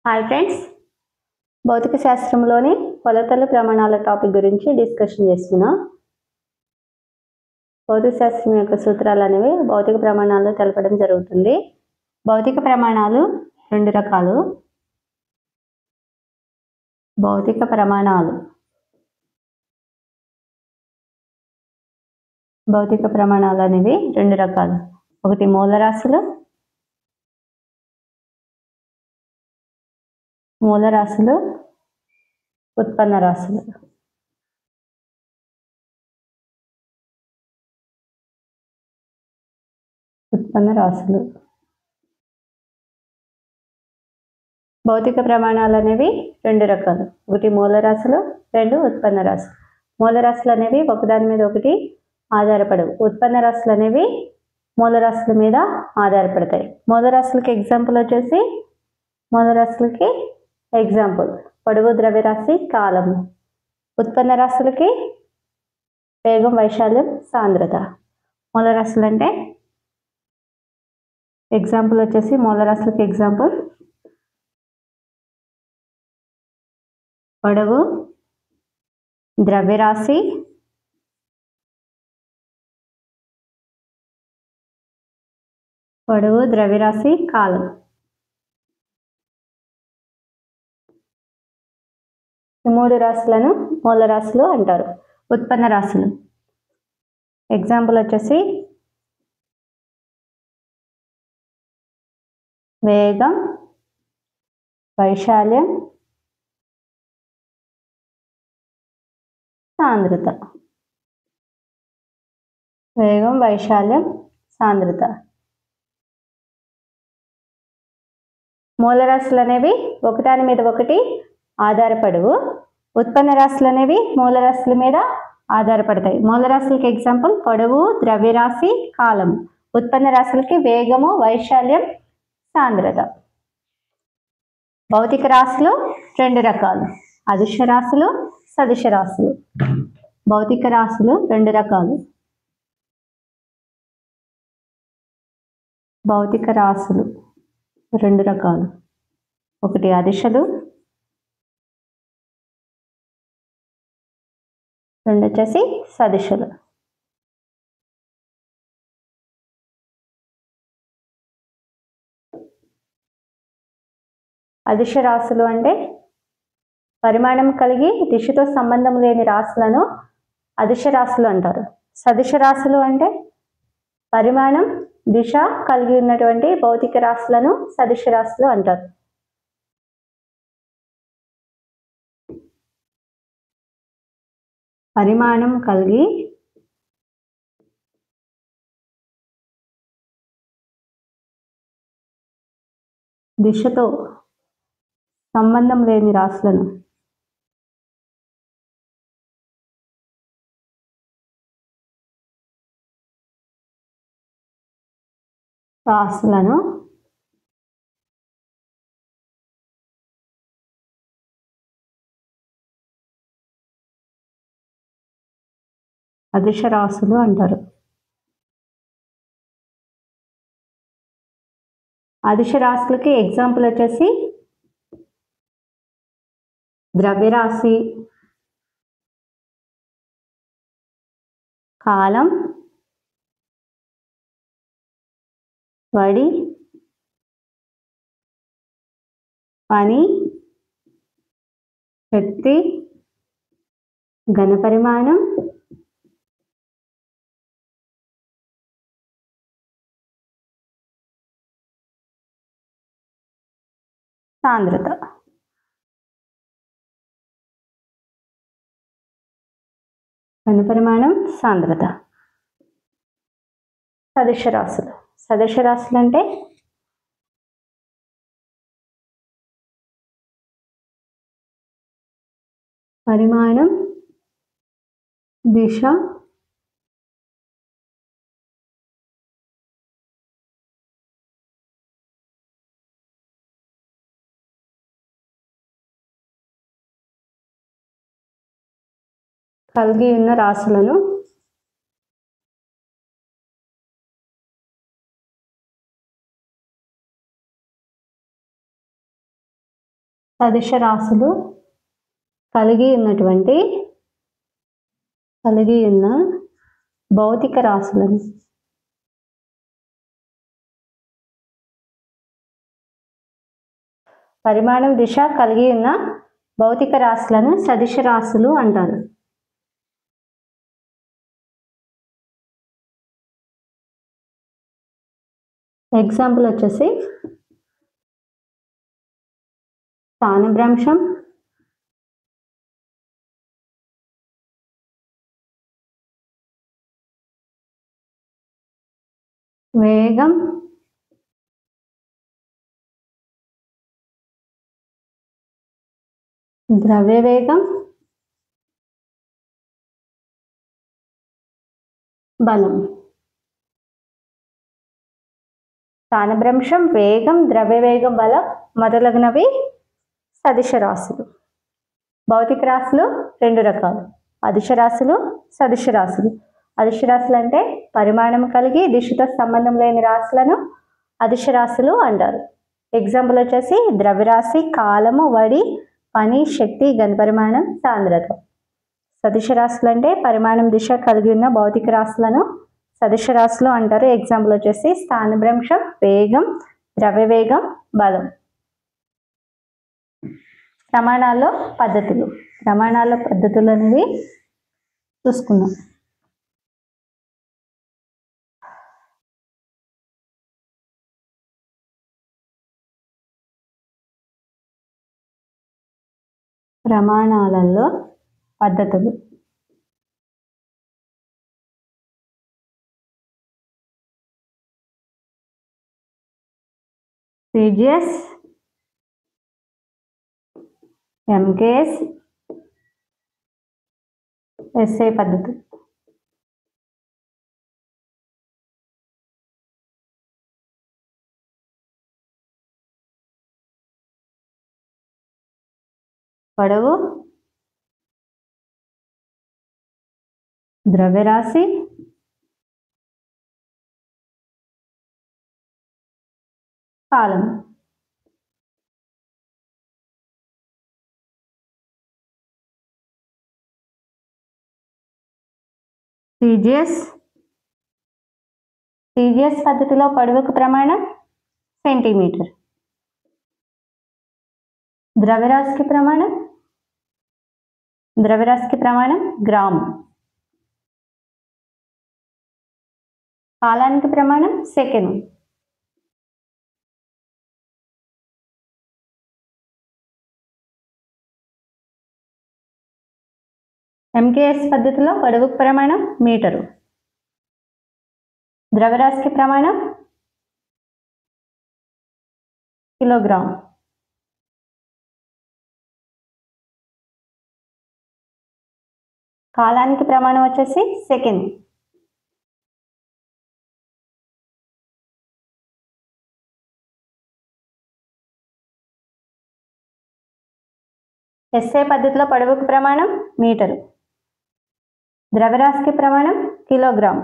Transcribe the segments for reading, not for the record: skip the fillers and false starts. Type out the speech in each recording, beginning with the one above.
Hi friends, భౌతిక శాస్త్రంలోని కొలతల ప్రమాణాల టాపిక్ గురించి డిస్కషన్ చేస్తున్నాం. భౌతిక శాస్త్రం యొక్క సూత్రాలు అనేవి భౌతిక ప్రమాణాలు తెలపడం జరుగుతుంది. భౌతిక ప్రమాణాలు రెండు రకాలు. భౌతిక ప్రమాణాలు అనేవి రెండు రకాలు. ఒకటి మూలరాశులు, ఉత్పన్న రాశులు. భౌతిక ప్రమాణాలు అనేవి రెండు రకాలు. ఒకటి మూలరాశులు, రెండు ఉత్పన్న రాశులు. మూలరాశులు అనేవి ఒకదాని మీద ఒకటి ఆధారపడవు. ఉత్పన్న రాశులు అనేవి మూలరాశుల మీద ఆధారపడతాయి. మూలరాశులకి ఎగ్జాంపుల్ పొడవు, ద్రవ్యరాశి, కాలము. ఉత్పన్న రాశులకి వేగం, వైశాల్యం, సాంద్రత. మూలరాశులు అంటే మూలరాశులకి ఎగ్జాంపుల్ పొడవు, ద్రవ్యరాశి, కాలం. ఈ మూడు రాశులను మూలరాశులు అంటారు. ఉత్పన్న రాశులు ఎగ్జాంపుల్ వేగం, వైశాల్యం, సాంద్రత. మూలరాశులు అనేవి ఒకదాని మీద ఒకటి ఆధారపడవు. ఉత్పన్న రాశులు అనేవి మూలరాశుల మీద ఆధారపడతాయి. మూలరాశులకి ఎగ్జాంపుల్ పొడవు, ద్రవ్యరాశి, కాలం. ఉత్పన్న రాశులకి వేగము, వైశాల్యం, సాంద్రత. భౌతిక రాశులు రెండు రకాలు. అదిశ రాశులు, సదిశ రాశులు. భౌతిక రాశులు రెండు రకాలు. ఒకటి అదిశలు, రెండు సదిశలు. అదిశ రాశులు అంటే పరిమాణం కలిగి దిశతో సంబంధం లేని రాశులను అదిశ రాశులు అంటారు. సదిశ రాశులు అంటే పరిమాణం, దిశ కలిగి ఉన్నటువంటి భౌతిక రాశులను సదిశ రాశులు అంటారు. పరిమాణం కలిగి దిశతో సంబంధం లేని రాశులను అదిశ రాశులు అంటారు. అదిశ రాశులకి ఎగ్జాంపుల్ ద్రవ్యరాశి, కాలం, వడి, పని, శక్తి, ఘనపరిమాణం, సాంద్రత. ఘనపరిమాణం, సాంద్రత. సదిశ రాశులు అంటే పరిమాణం, దిశ కలిగి ఉన్న రాశులను సదిశ రాశులు కలిగి ఉన్న భౌతిక రాశులను పరిమాణం దిశ కలిగి ఉన్న భౌతిక రాశులను సదిశ రాశులు అంటారు. ఎగ్జాంపుల్ వచ్చేసి స్థానభ్రంశం, వేగం, ద్రవ్యవేగం, బలం. స్థానభ్రంశం, వేగం, ద్రవ్యవేగం, బలం మొదలగునవి సదిశ రాశులు. భౌతిక రాశులు రెండు రకాలు, అదిశ రాశులు, సదిశ రాశులు. అదిశ రాశులు అంటే పరిమాణం కలిగి దిశతో సంబంధం లేని రాశులను అదిశ రాశులు అంటారు. ఎగ్జాంపుల్ వచ్చేసి ద్రవ్యరాశి, కాలము, వడి, పని, శక్తి, ఘనపరిమాణం, సాంద్రత. సదిశ రాశులు అంటే పరిమాణం దిశ కలిగి ఉన్న భౌతిక రాశులను సదిశ రాశులు అంటారు. ఎగ్జాంపుల్ వచ్చేసి స్థానభ్రంశం, వేగం, ద్రవ్యవేగం, బలం. ప్రమాణాల్లో పద్ధతులు అనేవి చూసుకున్నాం. ప్రమాణాలలో పద్ధతులు CGS, MKS, SI పద్ధతి. పొడవు, ద్రవ్యరాశి, కాలం. CGS పద్ధతిలో పొడవుకు ప్రమాణం సెంటీమీటర్, ద్రవ్యరాశికి ప్రమాణం గ్రాము, కాలానికి ప్రమాణం సెకను. MKS పద్ధతిలో పొడవుకు ప్రమాణం మీటరు, ద్రవ్యరాశికి ప్రమాణం కిలోగ్రామ్, కాలానికి ప్రమాణం వచ్చేసి సెకండ్. SI పద్ధతిలో పొడవుకు ప్రమాణం మీటరు, ద్రవ్యరాశికి ప్రమాణం కిలోగ్రామ్,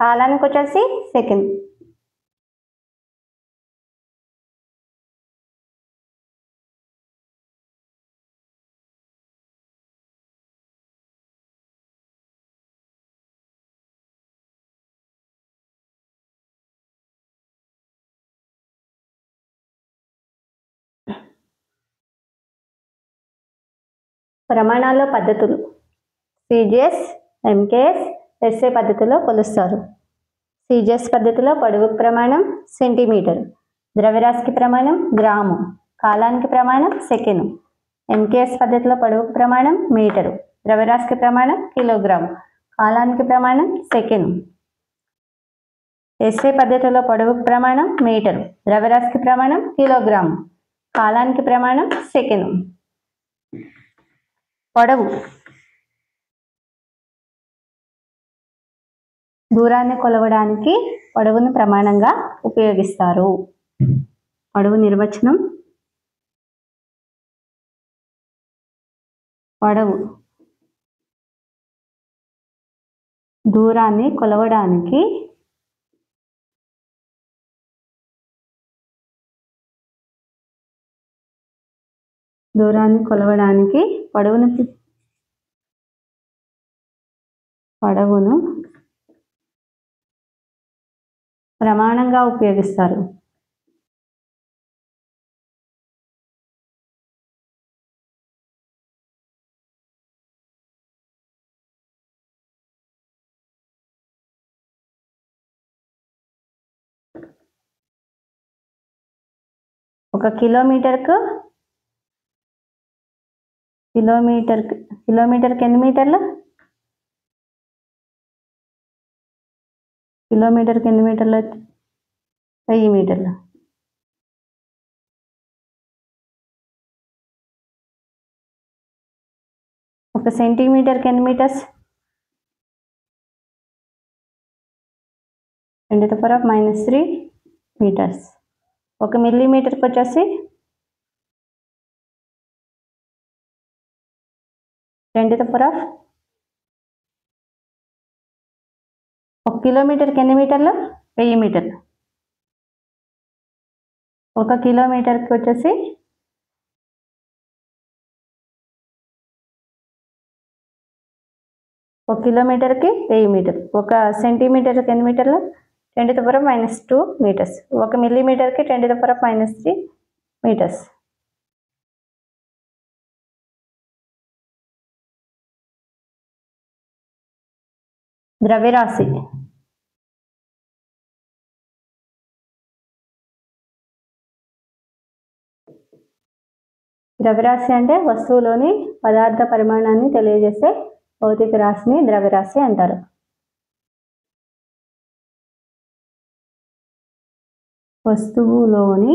కాలానికి వచ్చేసి సెకండ్. ప్రమాణాల్లో పద్ధతులు CGS, MKS, SI పద్ధతిలో కొలుస్తారు. CGS పద్ధతిలో పొడవుకు ప్రమాణం సెంటీమీటర్, ద్రవ్యరాశికి ప్రమాణం గ్రాము, కాలానికి ప్రమాణం సెకను. MKS పద్ధతిలో పొడవుకు ప్రమాణం మీటరు, ద్రవ్యరాశికి ప్రమాణం కిలోగ్రాము, కాలానికి ప్రమాణం సెకను. SI పద్ధతిలో పొడవుకు ప్రమాణం మీటరు, ద్రవ్యరాశికి ప్రమాణం కిలోగ్రాము, కాలానికి ప్రమాణం సెకను. పొడవు దూరాన్ని కొలవడానికి పొడవును ప్రమాణంగా ఉపయోగిస్తారు. పొడవు నిర్వచనం పొడవు. దూరాన్ని కొలవడానికి పొడవును ప్రమాణంగా ఉపయోగిస్తారు. ఒక కిలోమీటర్కి ఎన్ని మీటర్లు? కిలోమీటర్కి ఎన్ని మీటర్లు? 1000 మీటర్లు. ఒక సెంటీమీటర్కి ఎన్ని మీటర్స్? 10⁻³ మీటర్స్. ఒక మిల్లీమీటర్కి వచ్చేసి 10⁻. ఒక కిలోమీటర్కి ఎన్ని మీటర్లు? 1000 మీటర్లు. ఒక కిలోమీటర్కి వచ్చేసి 1000 మీటర్లు. ఒక సెంటీమీటర్కి ఎన్ని మీటర్లు? 10⁻² మీటర్స్. ఒక మిల్లీమీటర్కి 10⁻³ మీటర్స్. ద్రవ్యరాశి. ద్రవ్యరాశి అంటే వస్తువులోని పదార్థ పరిమాణాన్ని తెలియజేసే భౌతిక రాశిని ద్రవ్యరాశి అంటారు. వస్తువులోని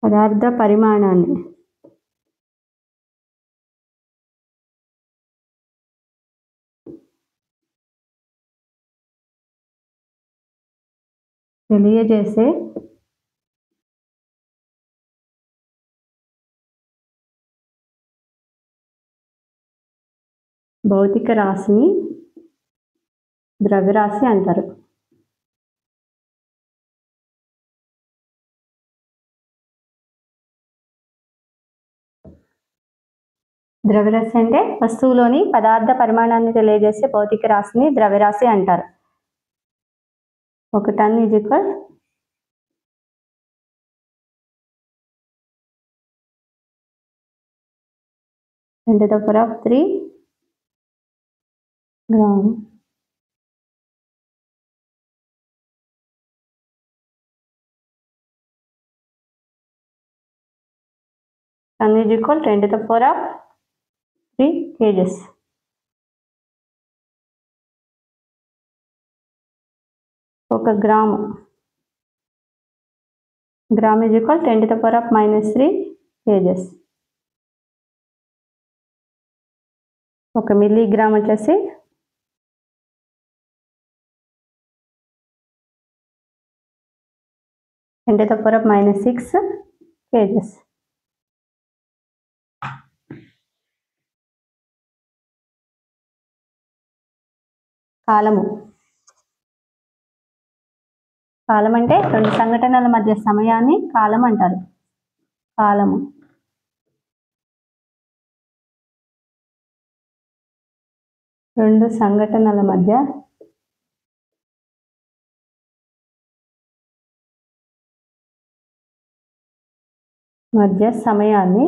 పదార్థ పరిమాణాన్ని తెలియజేసే భౌతిక రాశిని ద్రవ్యరాశి అంటారు. ద్రవ్యరాశి అంటే వస్తువులోని పదార్థ పరిమాణాన్ని తెలియజేసే భౌతిక రాశిని ద్రవ్యరాశి అంటారు. ఒక టన్ = 10⁻³ గ్రామ్. టన్ = 10⁻³ kgs. ఒక గ్రాము. Gram = 10⁻³ kgs. ఒక మిల్లీగ్రామ్ వచ్చేసి 10⁻⁶ kgs. కాలము. కాలం అంటే రెండు సంఘటనల మధ్య సమయాన్ని కాలం అంటారు. కాలము. రెండు సంఘటనల మధ్య సమయాన్ని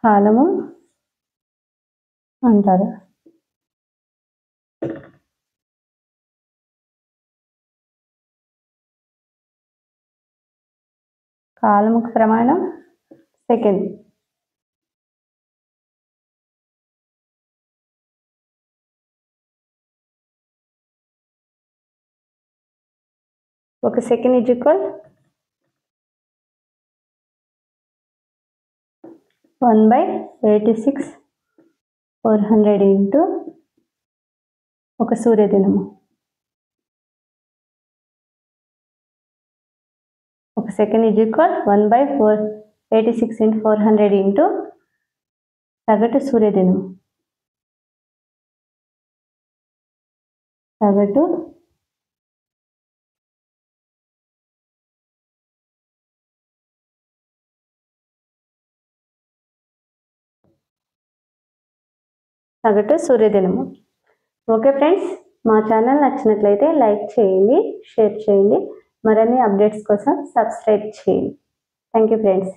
కాలము అంటారు. కాలముకు ప్రమాణం సెకండ్. ఒక సెకండ్ 1/86 400 ఇంటూ ఒక సూర్యదినము. ఒక second is equal 1/86 into 400 into సగటు సూర్యదినం. సగటు సూర్యదినము. ఓకే ఫ్రెండ్స్, మా ఛానల్ నచ్చినట్లయితే లైక్ చేయండి, షేర్ చేయండి, మరిన్ని అప్డేట్స్ కోసం సబ్స్క్రైబ్ చేయండి. Thank you friends.